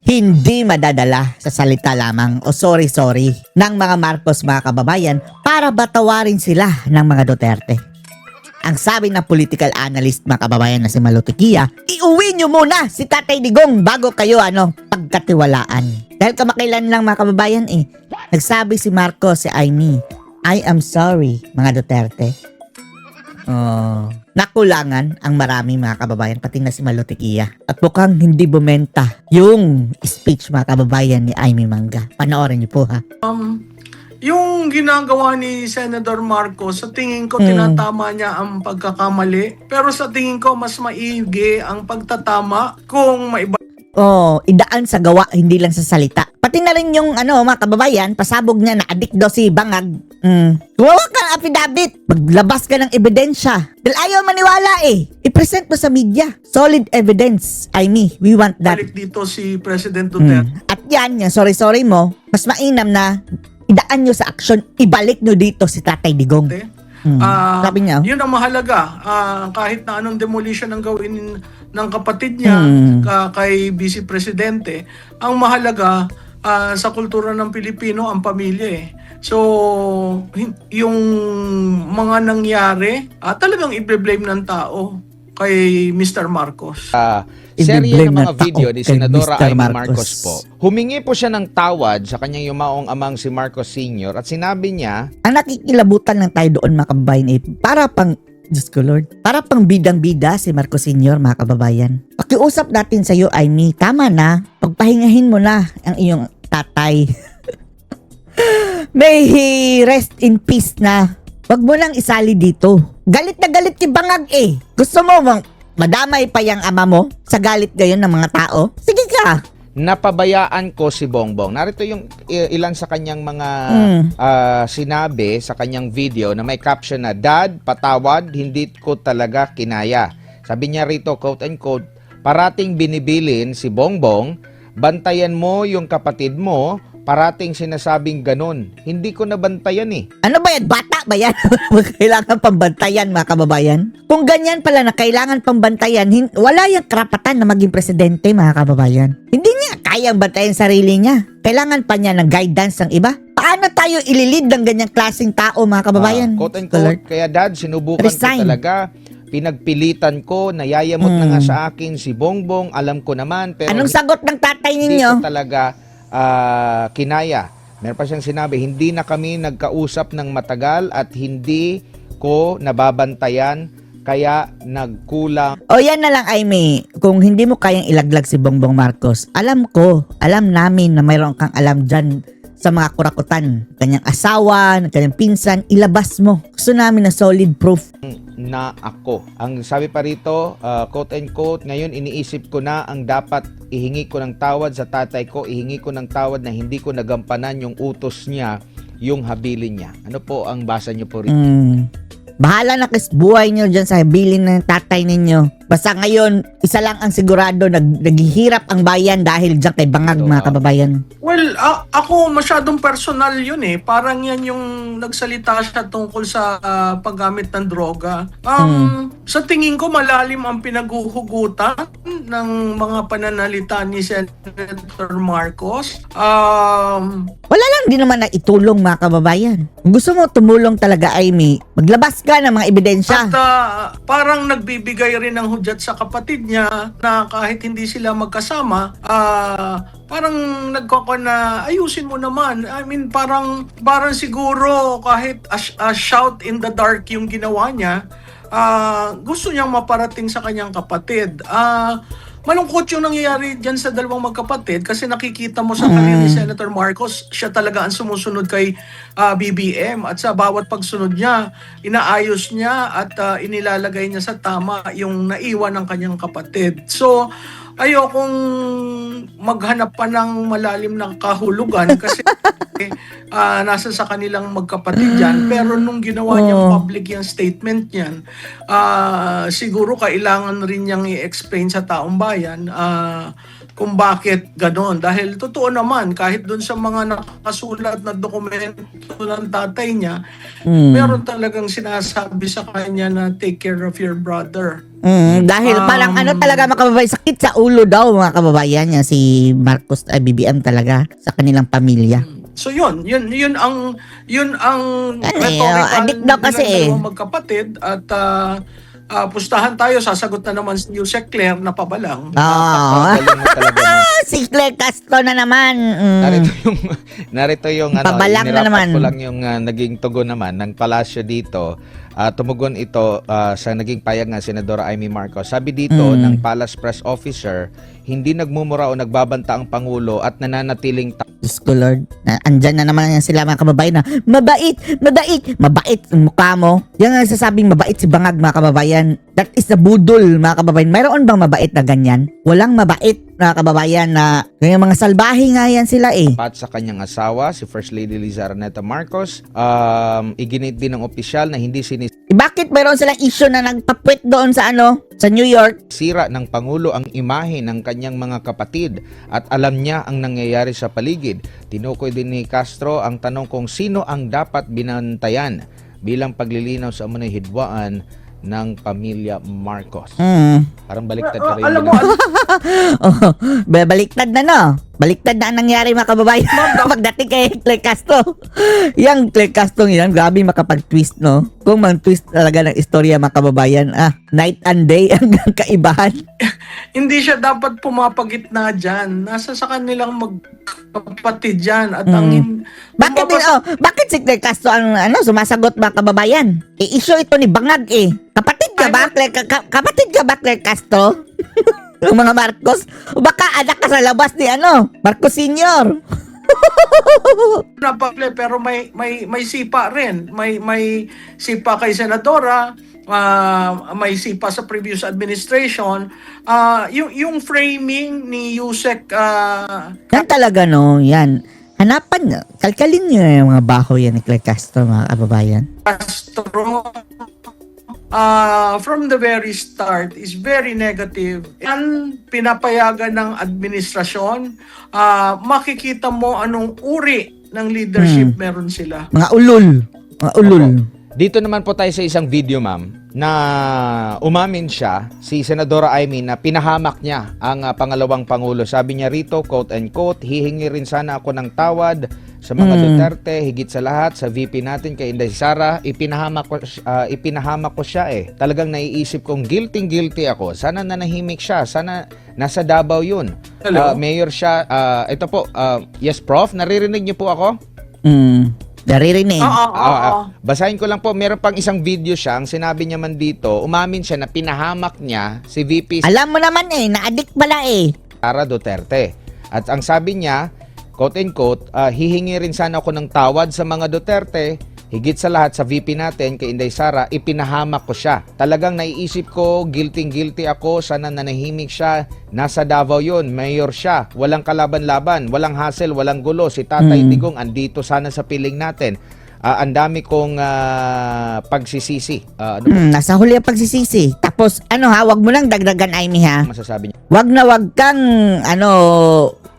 hindi madadala sa salita lamang o sorry ng mga Marcos mga kababayan para batawarin sila ng mga Duterte. Ang sabi ng political analyst mga kababayan na si Malutikia, iuwi nyo muna si Tatay Digong bago kayo pagkatiwalaan. Dahil kamakailan lang mga kababayan nagsabi si Marcos, si Amy, I am sorry mga Duterte. Nakulangan ang marami mga kababayan, pati na si Malutikia. At mukhang hindi bumenta yung speech mga kababayan ni Amy Mangga. Panoorin niyo po ha. Yung ginagawa ni Senator Marcos, sa tingin ko tinatama niya ang pagkakamali. Pero sa tingin ko mas maigi ang pagtatama kung maiba. Idaan sa gawa, hindi lang sa salita. Pati na rin yung mga kababayan, pasabog niya na addict daw si Bangag. Gumawa ka ng affidavit. Maglabas ka ng ebidensya. Dahil ayaw maniwala I-present mo sa media. Solid evidence. We want that. Balik dito si President Duterte. At yan, sorry mo, mas mainam na idaan nyo sa aksyon, ibalik nyo dito si Tatay Digong. Sabi niya. Yun ang mahalaga. Kahit na anong demolition ang gawin ng kapatid niya kay Vice Presidente, ang mahalaga sa kultura ng Pilipino ang pamilya So, yung mga nangyari, talagang i-blame ng tao kay Mr. Marcos. Serye ng mga video ni Senadora Amy Marcos po. Humingi po siya ng tawad sa kanyang yumaong amang si Marcos Sr. at sinabi niya, ang nakikilabutan lang tayo doon mga kababayan para pang, Diyos ko Lord, para pang bidang-bida si Marcos Sr. mga kababayan. Pakiusap natin sa iyo, Amy, tama na, pagpahingahin mo na ang iyong tatay. May he rest in peace na. Wag mo lang isali dito. Galit na galit si Bangag Gusto mo madamay pa yung ama mo sa galit gayon ng mga tao? Sige ka. napabayaan ko si Bongbong. Narito yung ilan sa kanyang mga sinabi sa kanyang video na may caption na, "Dad, patawad, hindi ko talaga kinaya." Sabi niya rito, quote and quote, "Parating binibilin si Bongbong, bantayan mo yung kapatid mo, parating sinasabing ganun. Hindi ko nabantayan eh." Ano ba yan? Bata ba yan? Kailangan pambantayan, mga kababayan? Kung ganyan pala na kailangan pambantayan, wala yung karapatan na maging presidente, mga kababayan. Hindi niya kayang bantayan sarili niya. Kailangan pa niya ng guidance ng iba. Paano tayo ililid ng ganyang klaseng tao, mga kababayan? Quote and quote, "Kaya dad, sinubukan ko talaga. Pinagpilitan ko, nayayamot na nga sa akin si Bongbong. Alam ko naman, pero anong sagot ng tatay hindi ninyo? ko talaga kinaya." Meron pa siyang sinabi, "Hindi na kami nagkausap ng matagal at hindi ko nababantayan, kaya nagkulang." O yan na lang, Aimee. Kung hindi mo kayang ilaglag si Bongbong Marcos, alam namin na mayroon kang alam dyan sa mga kurakutan. Kanyang asawa, kanyang pinsan, ilabas mo. Gusto namin na solid proof. Na ako. Ang sabi pa rito, quote and quote, "Ngayon iniisip ko na ang dapat ihingi ko ng tawad sa tatay ko, ihingi ko ng tawad na hindi ko nagampanan yung utos niya, yung habilin niya." Ano po ang basa niyo po rito? Bahala na kasi buhay nyo dyan sa habilin ng tatay ninyo. Basta ngayon, isa lang ang sigurado, naghihirap ang bayan dahil dyan kay Bangag, mga kababayan. Well, ako masyadong personal yun Parang yan yung nagsalita siya tungkol sa paggamit ng droga. Sa tingin ko malalim ang pinaghuhugutan ng mga pananalita ni Senator Marcos. Wala lang din naman na itulong, mga kababayan. Kung gusto mo tumulong talaga, Aimee, maglabas ka ng mga ebidensya. At parang nagbibigay rin ng hudyat sa kapatid niya na kahit hindi sila magkasama, parang na ayusin mo naman. I mean, parang siguro kahit a shout in the dark yung ginawa niya, gusto niyang maparating sa kanyang kapatid. Malungkot yung nangyayari dyan sa dalawang magkapatid kasi nakikita mo sa career ni Senator Marcos, siya talaga ang sumusunod kay BBM at sa bawat pagsunod niya, inaayos niya at inilalagay niya sa tama yung naiwan ng kanyang kapatid. So, ayokong maghanap pa ng malalim na kahulugan kasi nasa sa kanilang magkapatid yan. Pero nung ginawa niyang public yung statement niyan, siguro kailangan rin niyang i-explain sa taong bayan kung bakit ganon. Dahil totoo naman, kahit dun sa mga nakasulat na dokumento ng tatay niya, meron talagang sinasabi sa kanya na take care of your brother. Dahil parang ano talaga mga kababayan, sakit sa ulo daw mga kababayan niya si Marcos BBM talaga sa kanilang pamilya. So yun ang rhetorical addict daw kasi nilang dalawang magkapatid at pustahan tayo, sasagot na naman si Yusek Claire na pabalang. Galing mo talaga, ma'am. Si Claire Castro na naman. Narito yung ano, Pabalang na inirapat naman. ko lang yung naging tugon naman ng palasyo dito. Tumugon ito sa naging payag ng Senadora Amy Marcos. Sabi dito ng Palace Press Officer, hindi nagmumura o nagbabanta ang Pangulo at nananatiling Diyos ko Lord, andyan na naman yan sila mga kababayan na mabait ang mukha mo. Yan ang sasabing mabait si Bangag mga kababayan. That is the budol mga kababayan. Mayroon bang mabait na ganyan? Walang mabait mga kababayan na yung mga salbahe nga yan sila eh. pat sa kanyang asawa, si First Lady Liza Araneta Marcos. Iginit din ng opisyal na hindi Bakit mayroon silang issue na nagpapwit doon sa sa New York? sinisira ng Pangulo ang imahe ng kanyang mga kapatid at alam niya ang nangyayari sa paligid. Tinukoy din ni Castro ang tanong kung sino ang dapat binantayan bilang paglilinaw sa umunay hidwaan ng pamilya Marcos. Parang baliktad ka rin. Alam mo, Baliktad na no. Baliktad na ang nangyari mga kababayan. Pagdating kay Claire Castro. Yang Claire Castro yan, grabe makapag-twist no. Kung mang-twist talaga ng istorya mga kababayan, night and day ang kaibahan. hindi siya dapat pumapagitna dyan. Nasa sa kanilang magkapatid dyan. At ang Bakit si Claire Castro ang sumasagot mga kababayan? I-issue ito ni Bangag eh. Kapatid ka ba, Claire Castro? Yung mga Marcos? O baka anak ka sa labas ni Marcos Sr. napakle, pero may sipa rin. May sipa kay Senadora, may sipa sa previous administration. Yung framing ni Yusek Yan talaga no, yan. Hanapan nyo, kalkalin nyo yung mga baho yan ni Claire Castro mga kababayan. Castro from the very start is very negative. Yan pinapayagan ng administrasyon. Makikita mo anong uri ng leadership meron sila. Mga ulol. Dito naman po tayo sa isang video, ma'am, na umamin siya, si Senadora Amy, na pinahamak niya ang pangalawang Pangulo. Sabi niya rito, quote and quote, hihingi rin sana ako ng tawad sa mga Duterte, higit sa lahat, sa VP natin kay Inday Sara. Ipinahamak ko siya eh. Talagang naiisip kong guilty ako. Sana nanahimik siya. Sana nasa Davao yun. Hello? Mayor siya. Ito po, yes, Prof, naririnig niyo po ako? Naririnig. Basahin ko lang po, meron pang isang video siya, ang sinabi niya man dito, umamin siya na pinahamak niya si VP Alam mo naman na-addict pala Sara Duterte. At ang sabi niya, quote and quote, hihingi rin sana ako ng tawad sa mga Duterte, higit sa lahat sa VP natin kay Inday Sara, ipinahamak ko siya. Talagang naiisip ko, guilty ako, sana nanahimik siya, nasa Davao yun, mayor siya, walang kalaban-laban, walang hassle, walang gulo, si Tatay Digong andito sana sa piling natin. Ang dami kong pagsisisi. Nasa huli ang pagsisisi. Tapos wag mo nang dagdagan Amy ha. Masasabi niya? Wag kang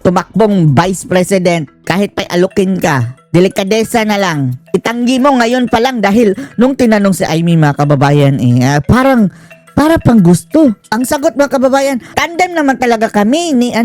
tumakbong vice president kahit pa'y alukin ka. Delikadesa na lang. Itanggi mo ngayon pa lang dahil nung tinanong si Amy mga kababayan para pang gusto. Ang sagot mga kababayan, tandem naman talaga kami ni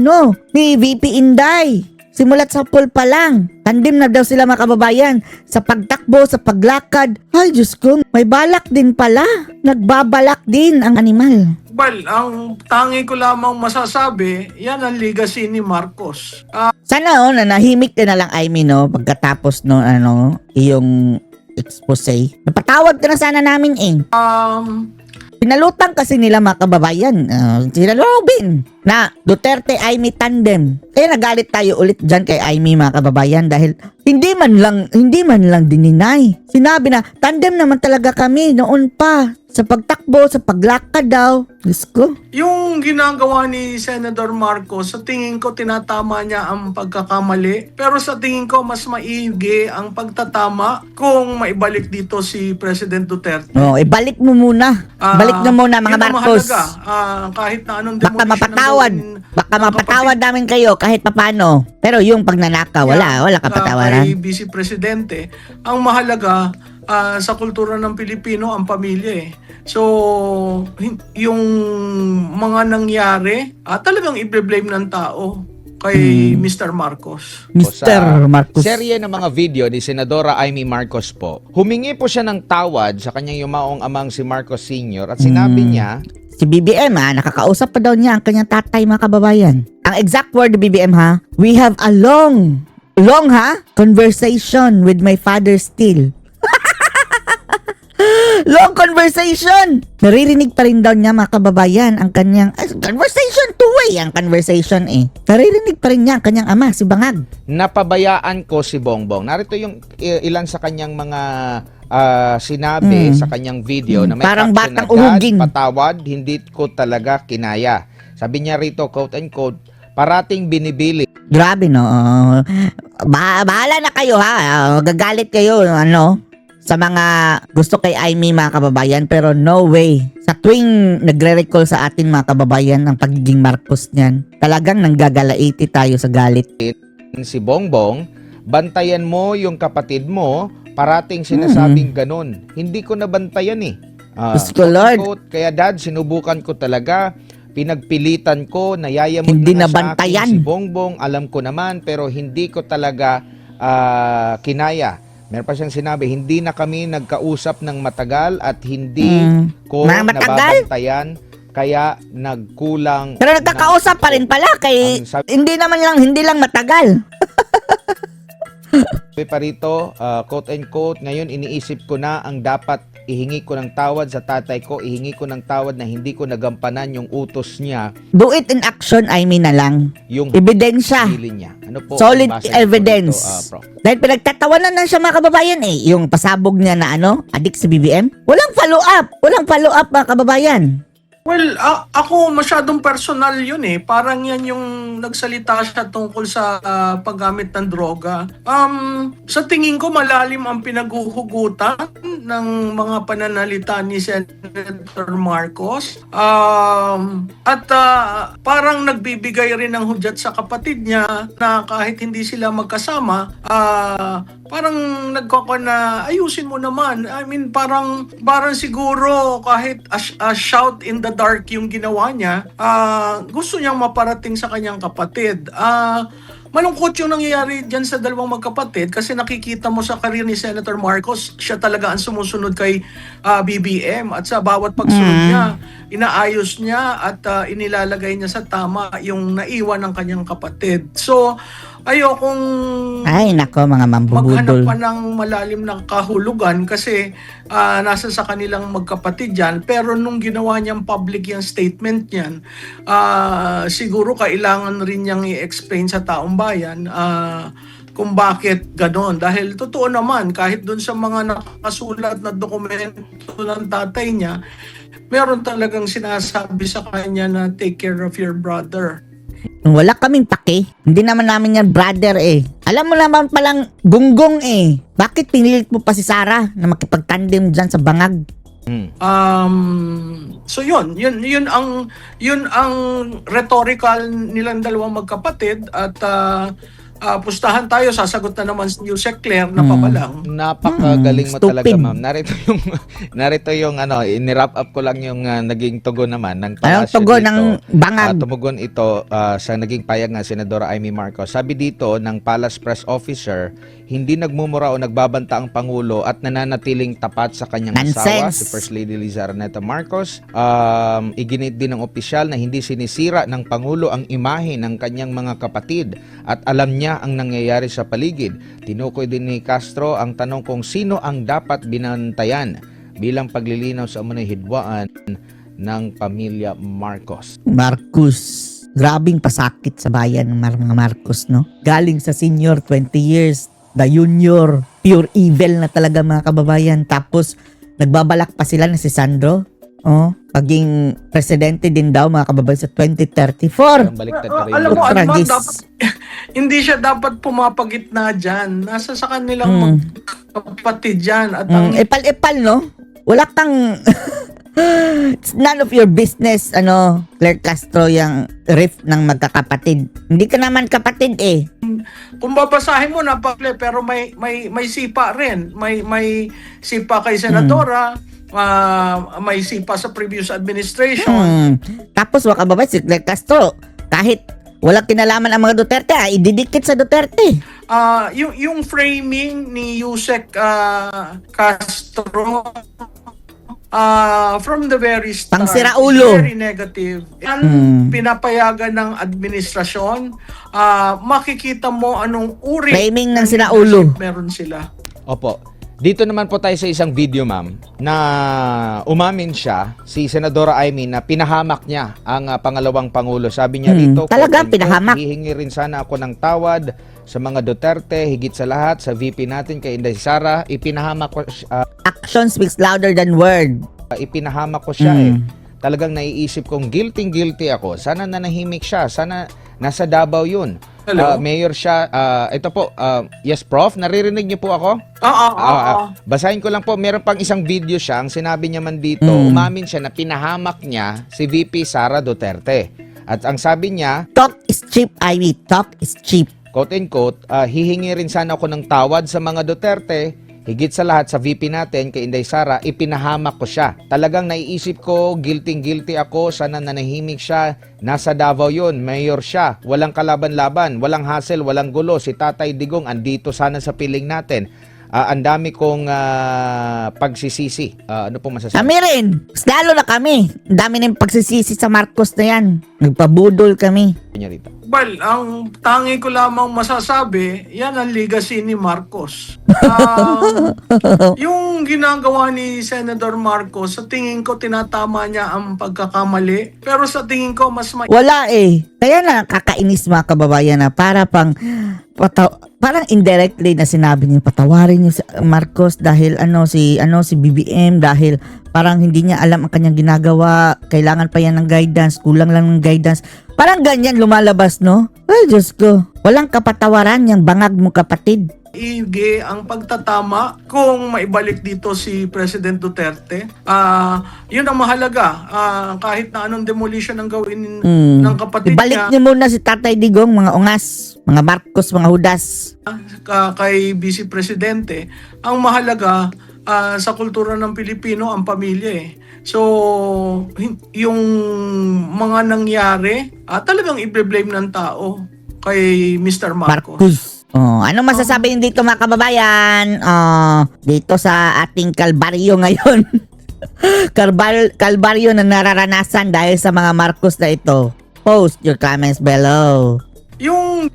VP Inday. Simulat sa pool pa lang. Tandem na daw sila mga kababayan sa pagtakbo, sa paglakad. Ay Diyos ko, may balak din pala. Nagbabalak din ang animal. Well, ang tangi ko lamang masasabi, yan ang legacy ni Marcos. Sana nanahimik din na lang Amy pagkatapos iyong expose. Napatawag ka na sana namin Pinalutang kasi nila mga kababayan, sila Robin, na Duterte Amy tandem. Kaya nagalit tayo ulit dyan kay Amy mga kababayan dahil hindi man lang dininay. Sinabi na tandem naman talaga kami noon pa sa pagtakbo, sa paglakad daw. Diyos ko. Yung ginagawa ni Senator Marcos, sa tingin ko tinatama niya ang pagkakamali. Pero sa tingin ko mas maigi ang pagtatama kung maibalik dito si President Duterte. Ibalik mo muna. Balik na muna mga Yun ang Marcos. mahalaga. Kahit na anong Baka demolition ng mapatawad. Baka mapatawad namin kayo kahit papano. Pero yung pagnanakaw, wala kapatawaran. Kay Vice Presidente, ang mahalaga sa kultura ng Pilipino, ang pamilya eh. So, yung mga nangyari, talagang i-blame ng tao kay Mr. Marcos. Mr. Marcos. Serye ng mga video ni Senadora Amy Marcos po, humingi po siya ng tawad sa kanyang yumaong amang si Marcos Sr. at sinabi niya, Si BBM nakakausap pa daw niya ang kanyang tatay, mga kababayan. Ang exact word ni BBM we have a long conversation with my father still. Long conversation! Naririnig pa rin daw niya, mga kababayan, ang kanyang conversation, two-way ang conversation eh. Naririnig pa rin niya ang kanyang ama, si Bangag. napabayaan ko si Bongbong. Narito yung ilan sa kanyang mga sinabi sa kanyang video na may Parang caption batang na, uhugin. "Dad, patawad, hindi ko talaga kinaya." Sabi niya rito, quote and quote, "Parating binibili Grabe, no? Bahala na kayo, Gagalit kayo, sa mga gusto kay Amy, mga kababayan, pero no way. Sa tuwing nagre-recall sa atin, mga kababayan, ang pagiging Marcos niyan, talagang nanggagalaiti tayo sa galit. si Bongbong, bantayan mo yung kapatid mo, parating sinasabing ganun. Hindi ko nabantayan eh." Diyos ko, Lord. Quote, "Kaya dad, sinubukan ko talaga, pinagpilitan ko, nayayamot Hindi mo na sa nabantayan. akin si Bongbong, alam ko naman, pero hindi ko talaga kinaya." Meron pa siyang sinabi, "Hindi na kami nagkausap ng matagal at hindi ko Mga matagal? nababantayan, kaya nagkulang." Pero nagkakausap pa rin pala kay hindi lang matagal. Sabi pa rito, quote and quote, "Ngayon iniisip ko na ang dapat ihingi ko ng tawad sa tatay ko, ihingi ko ng tawad na hindi ko nagampanan yung utos niya, Do it in action, I mean na lang. yung Ebidensya. sarili niya." Ano po? Solid ang base niyo po evidence. dito, Prof? Dahil pinagtatawanan na siya, mga kababayan eh. Yung pasabog niya na adik sa BBM. Walang follow up, mga kababayan. Well, ako masyadong personal yun eh. Parang yan yung nagsalita siya tungkol sa paggamit ng droga. Sa tingin ko malalim ang pinaghuhugutan ng mga pananalita ni Senator Marcos. At parang nagbibigay rin ng hudyat sa kapatid niya na kahit hindi sila magkasama, parang na ayusin mo naman. I mean, parang siguro kahit a shout in the dark yung ginawa niya, gusto niyang maparating sa kanyang kapatid. Malungkot yung nangyayari dyan sa dalawang magkapatid kasi nakikita mo sa karir ni Senator Marcos, siya talaga ang sumusunod kay BBM at sa bawat pagsunod niya, inaayos niya at inilalagay niya sa tama yung naiwan ng kanyang kapatid. So, ayokong Ay, nako, mga maghanap mambubudol. pa ng malalim ng kahulugan kasi nasa sa kanilang magkapatid yan. Pero nung ginawa niyang public yung statement niyan, siguro kailangan rin niyang i-explain sa taong bayan kung bakit ganon. Dahil totoo naman, kahit dun sa mga nakasulat na dokumento ng tatay niya, meron talagang sinasabi sa kanya na take care of your brother. Wala kaming pake. Hindi naman namin yan brother eh. Alam mo naman palang gunggong eh. Bakit pinilit mo pa si Sarah na makipagtandem dyan sa Bangag? So yun ang rhetorical nilang dalawang magkapatid at pustahan tayo, sasagot na naman si Yusek Claire na pabalang. Napakagaling mo talaga, stupid. ma'am. Narito yung ini-wrap up ko lang yung naging tugon naman ng Anong palasyo tugon dito. ng Bangag? Tumugon ito sa naging payag ng Senadora Amy Marcos. Sabi dito ng Palace Press Officer, hindi nagmumura o nagbabanta ang Pangulo at nananatiling tapat sa kanyang asawa, Nonsense. si First Lady Liza Araneta Marcos. Iginit din ng opisyal na hindi sinisira ng Pangulo ang imahe ng kanyang mga kapatid at alam niya ang nangyayari sa paligid. Tinukoy din ni Castro ang tanong kung sino ang dapat binantayan bilang paglilinaw sa umunay hidwaan ng pamilya Marcos. Marcos. Grabing pasakit sa bayan ng mga Marcos, no? Galing sa senior, 20 years. The junior, pure evil na talaga, mga kababayan. Tapos, nagbabalak pa sila na si Sandro. Paging presidente din daw, mga kababayan, sa 2034. Baliktad ka rin. Alam mo, Tragis. dapat, hindi siya dapat pumapagitna dyan. Nasa sa kanilang magkapatid dyan. At ang Epal-epal, no? Wala kang It's none of your business, Claire Castro, yung riff ng magkakapatid. Hindi ka naman kapatid eh. Kung babasahin mo napakle, pero may sipa rin. May sipa kay Senadora, may sipa sa previous administration. Tapos mga kababay, si Claire Castro, kahit walang kinalaman ang mga Duterte, ididikit sa Duterte. Yung framing ni Yusek Castro from the very start Pangsira ulo. very negative. Yan pinapayagan ng administrasyon. Makikita mo anong uri Framing ng ng sinaulo. leadership meron sila. Opo. Dito naman po tayo sa isang video, ma'am, na umamin siya, si Senadora Amy, na pinahamak niya ang pangalawang Pangulo. Sabi niya rito, talaga, quote, pinahamak. hihingi rin sana ako ng tawad sa mga Duterte, higit sa lahat, sa VP natin, kay Inday Sara. Ipinahamak ko, Action speaks louder than word. ipinahamak ko siya eh. Talagang naiisip kong guilty ako. Sana nanahimik siya. Sana nasa Davao yun. Hello? Mayor siya. Ito po, yes, Prof, naririnig niyo po ako? Basahin ko lang po, meron pang isang video siya, ang sinabi niya man dito, umamin siya na pinahamak niya si VP Sara Duterte. At ang sabi niya, Talk is cheap, Ivy. Talk is cheap. quote and quote, hihingi rin sana ako ng tawad sa mga Duterte, higit sa lahat sa VP natin, kay Inday Sara, ipinahamak ko siya. Talagang naiisip ko, guilty ako, sana nanahimik siya, nasa Davao yun, mayor siya, walang kalaban-laban, walang hassle, walang gulo, si Tatay Digong andito sana sa piling natin. Ang dami kong pagsisisi. Ano po masasabi? Kami rin. Lalo na kami. Ang dami ng pagsisisi sa Marcos na yan. Nagpabudol kami. Niya rito. Well, ang tangi ko lamang masasabi, yan ang legacy ni Marcos. Yung ginagawa ni Senator Marcos, sa tingin ko tinatama niya ang pagkakamali. Pero sa tingin ko mas Wala eh. Kaya na kakainis mga kababayan na parang indirectly na sinabi niya patawarin niyo si Marcos dahil si BBM, dahil parang hindi niya alam ang kanyang ginagawa, kailangan pa yan ng guidance, kulang lang ng guidance. Parang ganyan lumalabas, no? Ay, Diyos ko. Walang kapatawaran yung bangag mo kapatid. iigi ang pagtatama kung maibalik dito si President Duterte. Yun ang mahalaga. Kahit na anong demolition ang gawin ng kapatid Ibalik niya niyo muna si Tatay Digong, mga ungas, mga Marcos, mga Hudas. kay Vice Presidente, ang mahalaga sa kultura ng Pilipino ang pamilya eh. So, yung mga nangyari, talagang i-blame ng tao kay Mr. Marcos. Anong masasabi niyo dito mga kababayan? Dito sa ating kalbaryo ngayon. Kalbaryo na nararanasan dahil sa mga Marcos na ito. Post your comments below. Yung